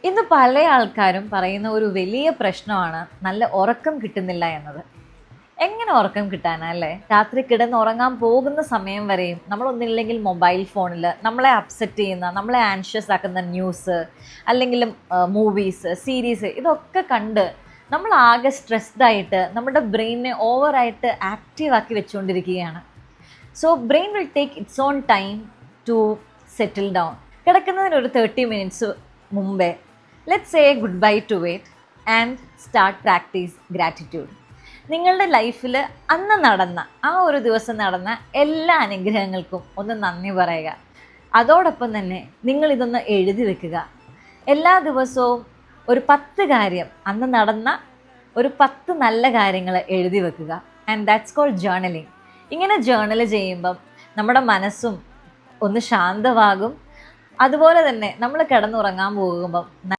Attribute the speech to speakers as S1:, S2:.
S1: ഇന്ന് പല ആൾക്കാരും പറയുന്ന ഒരു വലിയ പ്രശ്നമാണ് നല്ല ഉറക്കം കിട്ടുന്നില്ല എന്നത്. എങ്ങനെ ഉറക്കം കിട്ടാനാ അല്ലേ? രാത്രി കിടന്ന് ഉറങ്ങാൻ പോകുന്ന സമയം വരെയും നമ്മളൊന്നില്ലെങ്കിൽ മൊബൈൽ ഫോണിൽ നമ്മളെ അപ്സെറ്റ് ചെയ്യുന്ന, നമ്മളെ ആൻഷ്യസ് ആക്കുന്ന ന്യൂസ്, അല്ലെങ്കിൽ മൂവീസ്, സീരീസ് ഇതൊക്കെ കണ്ട് നമ്മൾ ആകെ സ്ട്രെസ്ഡ് ആയിട്ട് നമ്മുടെ ബ്രെയിനിനെ ഓവറായിട്ട് ആക്റ്റീവ് ആക്കി വെച്ചുകൊണ്ടിരിക്കുകയാണ്. So brain will take its own time to settle down. കിടക്കുന്നതിന് ഒരു 30 മിനിറ്റ്സ് മുമ്പേ let's say good bye to it and start practice gratitude. നിങ്ങളുടെ ലൈഫിൽ അന്ന് നടന്ന ആ ഒരു ദിവസം നടന്ന എല്ലാ അനുഗ്രഹങ്ങൾക്കും ഒന്ന് നന്ദി പറയുക. അതോടൊപ്പം തന്നെ നിങ്ങളിതൊന്ന് എഴുതി വെക്കുക. എല്ലാ ദിവസവും ഒരു 10 കാര്യം, അന്ന് നടന്ന ഒരു 10 നല്ല കാര്യങ്ങൾ എഴുതി വെക്കുക. And that's called journaling. ഇങ്ങനെ ജേർണൽ ചെയ്യുമ്പം നമ്മുടെ മനസ്സും ഒന്ന് ശാന്തമാകും. അതുപോലെ തന്നെ നമ്മൾ കിടന്നുറങ്ങാൻ പോകുമ്പം